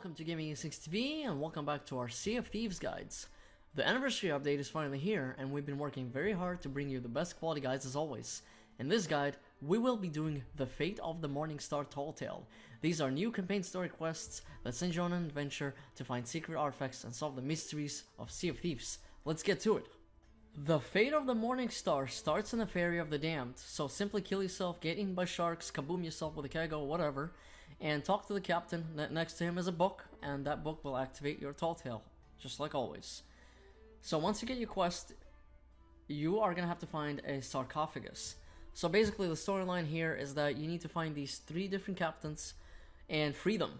welcome to Gaming Instincts TV, and welcome back to our Sea of Thieves guides. The anniversary update is finally here, and we've been working very hard to bring you the best quality guides as always. In this guide, we will be doing The Fate of the Morningstar Tall Tale. These are new campaign story quests that send you on an adventure to find secret artifacts and solve the mysteries of Sea of Thieves. Let's get to it. The Fate of the Morningstar starts in the Ferry of the Damned, so simply kill yourself, get eaten by sharks, kaboom yourself with a keg or whatever, and talk to the captain. Next to him is a book, and that book will activate your tall tale, just like always. So once you get your quest, you are going to have to find a sarcophagus. So basically the storyline here is that you need to find these 3 different captains and free them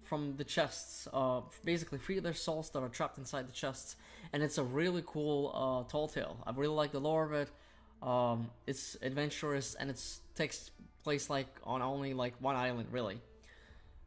from the chests, basically free their souls that are trapped inside the chests, and it's a really cool tall tale. I really like the lore of it. It's adventurous, and it takes place like on only like one island, really.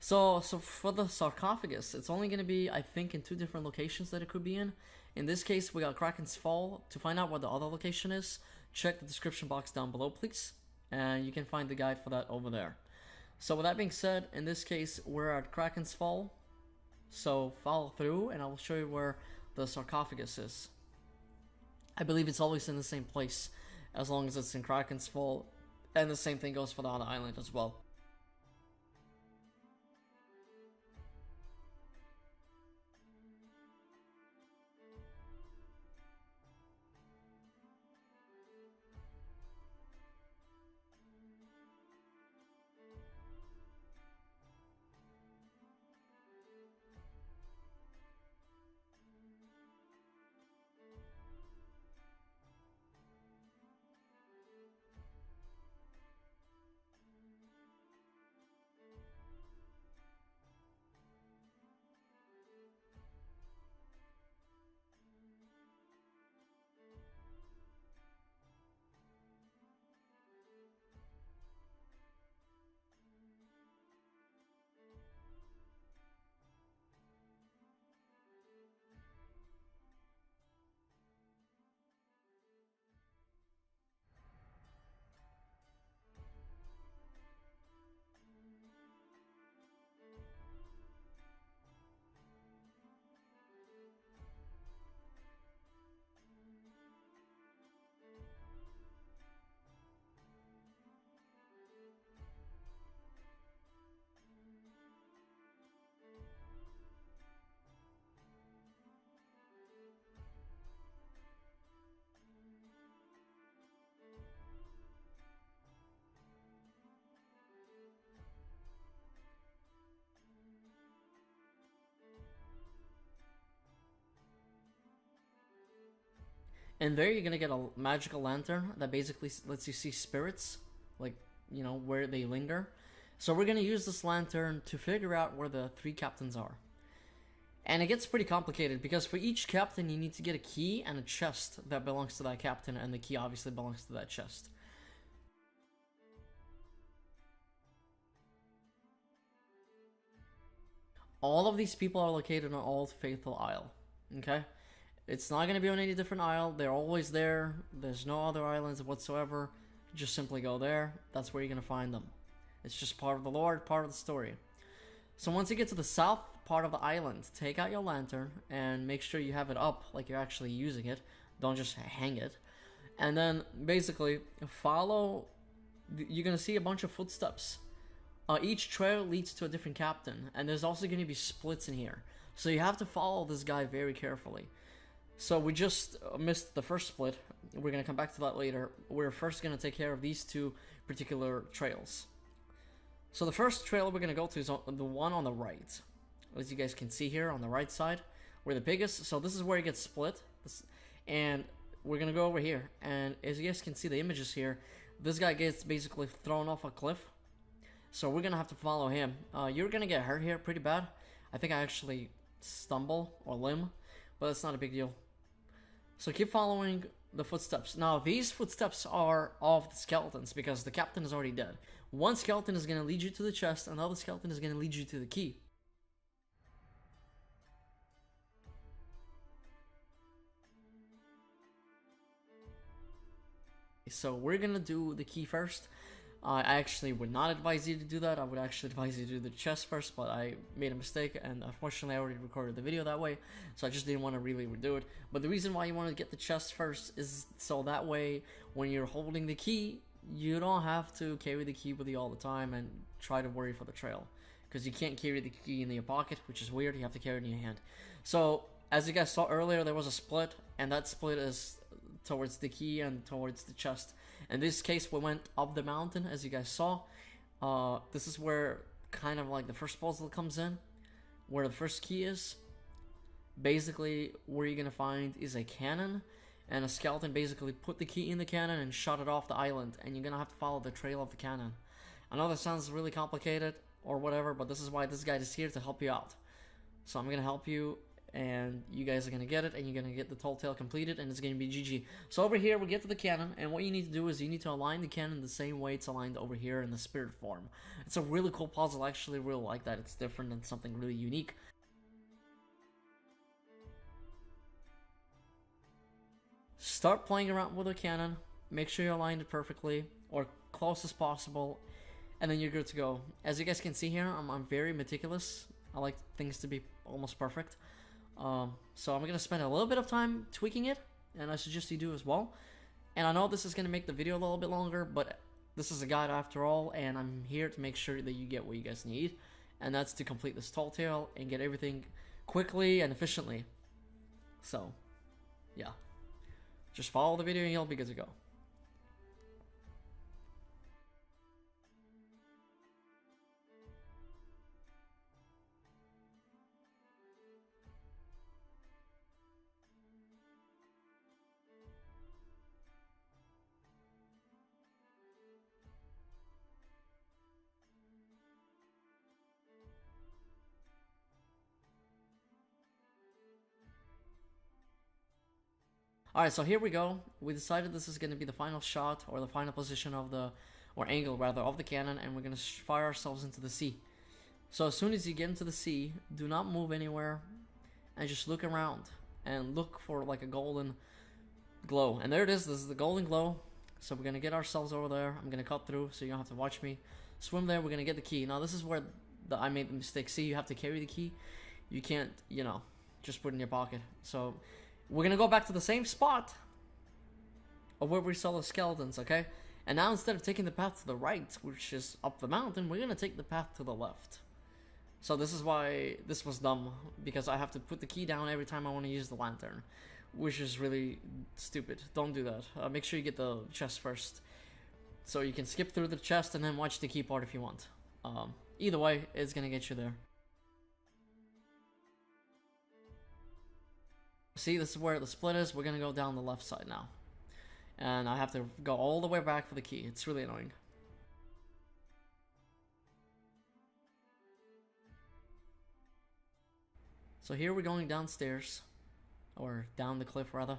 So for the sarcophagus, it's only going to be, I think, in 2 different locations that it could be in. In this case, we got Kraken's Fall. To find out what the other location is, check the description box down below, please, and you can find the guide for that over there. So with that being said, in this case, we're at Kraken's Fall, so follow through and I will show you where the sarcophagus is. I believe it's always in the same place, as long as it's in Kraken's Fall, and the same thing goes for the other island as well. And there you're gonna get a magical lantern that basically lets you see spirits, like, you know, where they linger. So we're gonna use this lantern to figure out where the 3 captains are. And it gets pretty complicated, because for each captain you need to get a key and a chest that belongs to that captain, and the key obviously belongs to that chest. All of these people are located on Old Faithful Isle, okay? It's not going to be on any different isle. They're always there. There's no other islands whatsoever. Just simply go there. That's where you're going to find them. It's just part of the lore, part of the story. So once you get to the south part of the island, take out your lantern and make sure you have it up like you're actually using it. Don't just hang it. And then basically follow. You're going to see a bunch of footsteps. Each trail leads to a different captain, and there's also going to be splits in here. So you have to follow this guy very carefully. So we just missed the first split. We're going to come back to that later. We're first going to take care of these 2 particular trails. So the first trail we're going to go to is the one on the right. As you guys can see here on the right side, where the pig is. So this is where it gets split. And we're going to go over here. And as you guys can see the images here, this guy gets basically thrown off a cliff. So we're going to have to follow him. You're going to get hurt here pretty bad. I think I actually stumble or limb, but it's not a big deal. So keep following the footsteps. Now these footsteps are of the skeletons, because the captain is already dead. One skeleton is going to lead you to the chest, and the other skeleton is going to lead you to the key. So we're gonna do the key first. I actually would not advise you to do that. I would actually advise you to do the chest first, but I made a mistake, and unfortunately I already recorded the video that way, so I just didn't want to really redo it. But the reason why you want to get the chest first is so that way, when you're holding the key, you don't have to carry the key with you all the time and try to worry for the trail. Because you can't carry the key in your pocket, which is weird, you have to carry it in your hand. So, as you guys saw earlier, there was a split, and that split is towards the key and towards the chest. In this case, we went up the mountain, as you guys saw. This is where kind of like the first puzzle comes in, where the first key is. Basically, where you're gonna find is a cannon, and a skeleton basically put the key in the cannon and shot it off the island, and you're gonna have to follow the trail of the cannon. I know that sounds really complicated, or whatever, but this is why this guide is here to help you out. So I'm gonna help you, and you guys are gonna get it, and you're gonna get the Tall Tale completed, and it's gonna be GG. So over here we get to the cannon, and what you need to do is you need to align the cannon the same way it's aligned over here in the spirit form. It's a really cool puzzle. I actually really like that. It's different and something really unique. Start playing around with the cannon, make sure you aligned it perfectly, or close as possible, and then you're good to go. As you guys can see here, I'm very meticulous. I like things to be almost perfect. So I'm gonna spend a little bit of time tweaking it, and I suggest you do as well. And I know this is gonna make the video a little bit longer, but this is a guide after all, and I'm here to make sure that you get what you guys need, and that's to complete this Tall Tale and get everything quickly and efficiently. So, yeah. Just follow the video and you'll be good to go. Alright, so here we go. We decided this is going to be the final shot, or the final position of the, or angle rather, of the cannon, and we're going to fire ourselves into the sea. So as soon as you get into the sea, do not move anywhere, and just look around, and look for like a golden glow. And there it is, this is the golden glow. So we're going to get ourselves over there. I'm going to cut through, so you don't have to watch me. Swim there, we're going to get the key. Now this is where I made the mistake. See, you have to carry the key. You can't, you know, just put it in your pocket. So we're gonna go back to the same spot of where we saw the skeletons, okay? And now instead of taking the path to the right, which is up the mountain, we're gonna take the path to the left. So this is why this was dumb, because I have to put the key down every time I want to use the lantern, which is really stupid. Don't do that. Make sure you get the chest first, so you can skip through the chest and then watch the key part if you want. Either way, it's gonna get you there. See, this is where the split is. We're gonna go down the left side now. And I have to go all the way back for the key. It's really annoying. So here we're going downstairs. Or down the cliff, rather.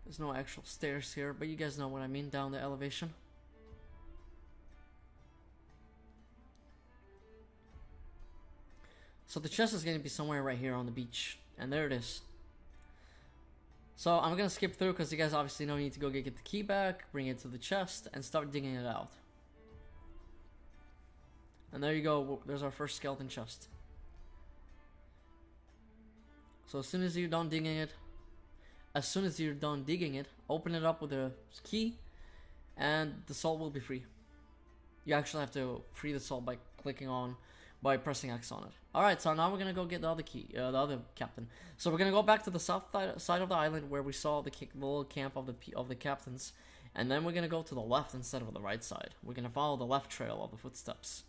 There's no actual stairs here, but you guys know what I mean, down the elevation. So the chest is gonna be somewhere right here on the beach. And there it is. So I'm gonna skip through because you guys obviously know you need to go get the key back, bring it to the chest, and start digging it out. And there you go, there's our first skeleton chest. So as soon as you're done digging it, open it up with a key, and the soul will be free. You actually have to free the soul by pressing X on it. Alright, so now we're gonna go get the other key, the other captain. So we're gonna go back to the south side of the island where we saw the little camp of the captains, and then we're gonna go to the left instead of the right side. We're gonna follow the left trail of the footsteps.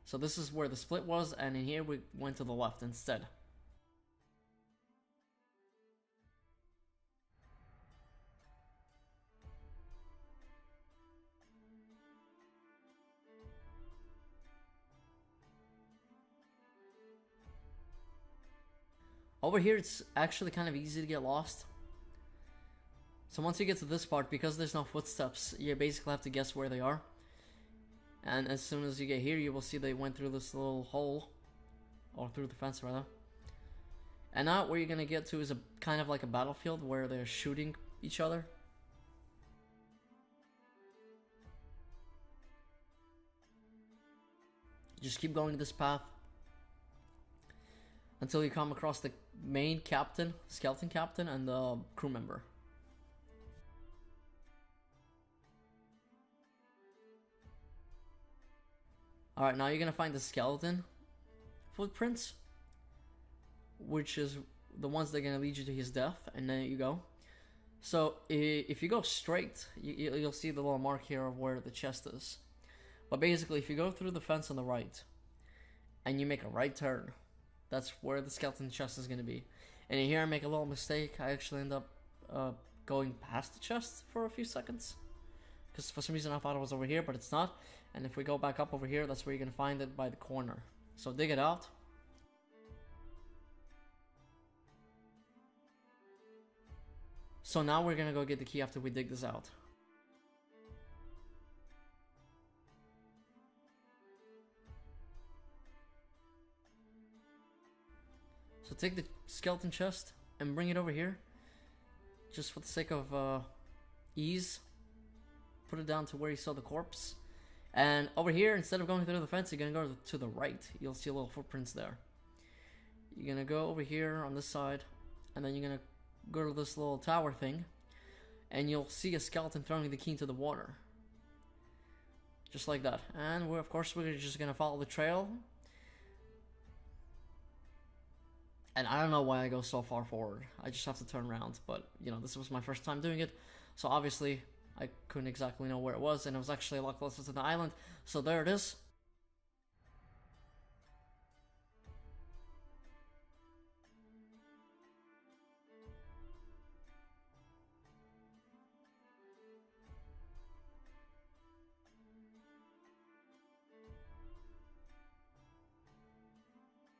So this is where the split was, and in here we went to the left instead. Over here, it's actually kind of easy to get lost. So once you get to this part, because there's no footsteps, you basically have to guess where they are. And as soon as you get here, you will see they went through this little hole or through the fence rather. And now where you're gonna get to is a kind of like a battlefield where they're shooting each other. Just keep going this path until you come across the main captain, skeleton captain, and the crew member. Alright, now you're gonna find the skeleton footprints, which is the ones that are gonna lead you to his death, and then you go. So if you go straight, you'll see the little mark here of where the chest is. But basically, if you go through the fence on the right, and you make a right turn, that's where the skeleton chest is gonna be. And here I make a little mistake. I actually end up going past the chest for a few seconds, because for some reason I thought it was over here, but it's not. And if we go back up over here, that's where you're gonna find it, by the corner. So dig it out. So now we're gonna go get the key after we dig this out. So take the skeleton chest and bring it over here, just for the sake of ease. Put it down to where you saw the corpse. And over here, instead of going through the fence, you're gonna go to the right. You'll see little footprints there. You're gonna go over here on this side, and then you're gonna go to this little tower thing, and you'll see a skeleton throwing the key into the water. Just like that. And of course we're just gonna follow the trail. And I don't know why I go so far forward. I just have to turn around, but you know, this was my first time doing it, so obviously I couldn't exactly know where it was, and it was actually a lot closer to the island. So there it is.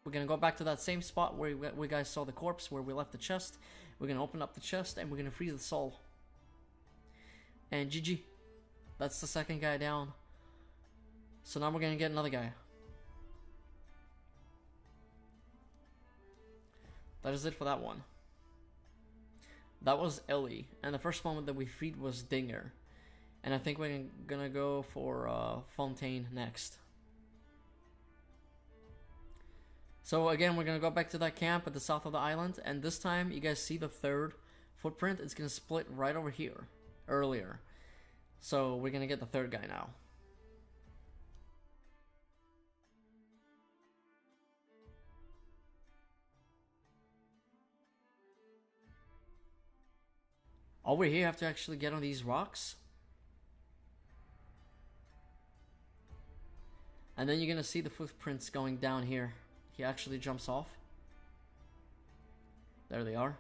We're gonna go back to that same spot where we guys saw the corpse, where we left the chest. We're gonna open up the chest and we're gonna freeze the soul. And GG. That's the second guy down. So now we're gonna get another guy. That is it for that one. That was Ellie. And the first one that we freed was Dinger. And I think we're gonna go for Fontaine next. So again, we're gonna go back to that camp at the south of the island, and this time you guys see the third footprint. It's gonna split right over here earlier. So we're gonna get the third guy now. Over here you have to actually get on these rocks. And then you're gonna see the footprints going down here. He actually jumps off. There they are.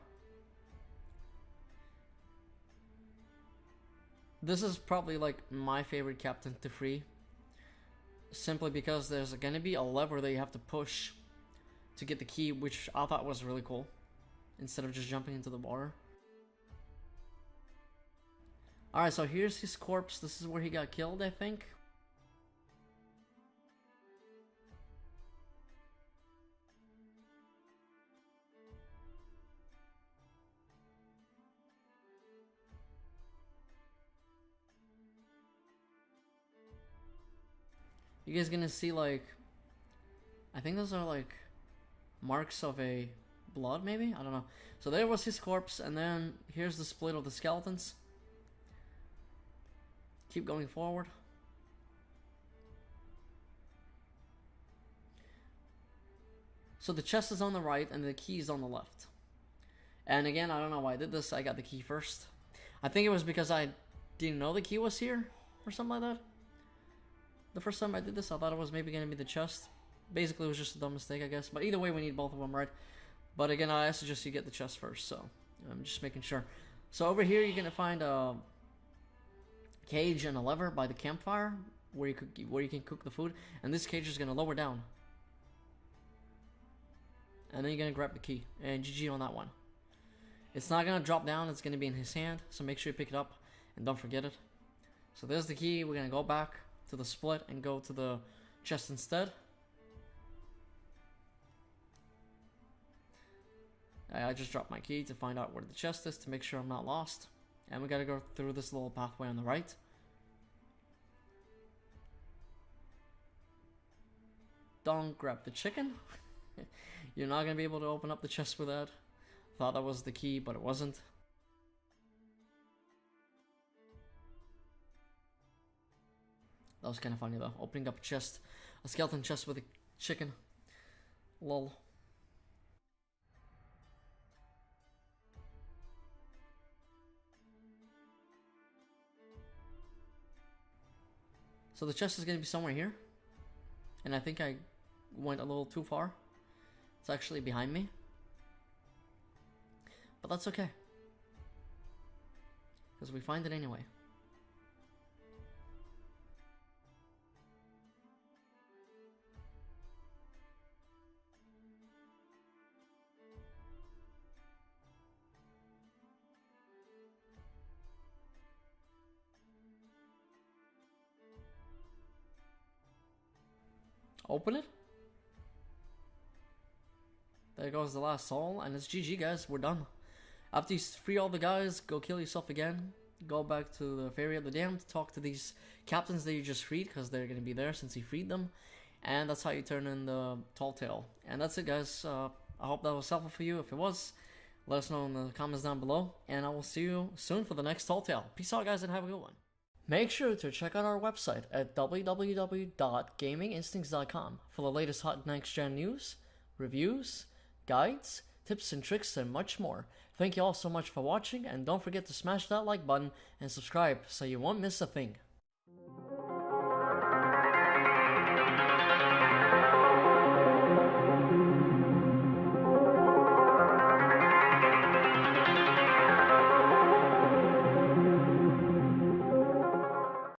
This is probably like my favorite captain to free, simply because there's gonna be a lever that you have to push to get the key, which I thought was really cool, instead of just jumping into the water. Alright, so here's his corpse. This is where he got killed, I think. You guys gonna see, like, I think those are like marks of a blood, maybe? I don't know. So there was his corpse, and then here's the split of the skeletons. Keep going forward. So the chest is on the right and the key is on the left. And again, I don't know why I did this. I got the key first. I think it was because I didn't know the key was here or something like that. The first time I did this, I thought it was maybe going to be the chest. Basically, it was just a dumb mistake, I guess. But either way, we need both of them, right? But again, I suggest you get the chest first, so I'm just making sure. So over here, you're going to find a cage and a lever by the campfire where you can cook the food. And this cage is going to lower down. And then you're going to grab the key. And GG on that one. It's not going to drop down. It's going to be in his hand. So make sure you pick it up and don't forget it. So there's the key. We're going to go back to the split and go to the chest instead. I just dropped my key to find out where the chest is to make sure I'm not lost. And we gotta go through this little pathway on the right. Don't grab the chicken. You're not gonna be able to open up the chest with that. Thought that was the key, but it wasn't. That was kind of funny though, opening up a skeleton chest with a chicken. Lol. So the chest is going to be somewhere here. And I think I went a little too far. It's actually behind me. But that's okay. Because we find it anyway. Open it. There goes the last soul, and it's GG, guys. We're done. After you free all the guys, go kill yourself again. Go back to the Ferry of the Damned, talk to these captains that you just freed, because they're going to be there since you freed them. And that's how you turn in the Tall Tale. And that's it, guys. I hope that was helpful for you. If it was, let us know in the comments down below. And I will see you soon for the next Tall Tale. Peace out, guys, and have a good one. Make sure to check out our website at www.gaminginstincts.com for the latest hot next-gen news, reviews, guides, tips and tricks, and much more. Thank you all so much for watching, and don't forget to smash that like button and subscribe so you won't miss a thing.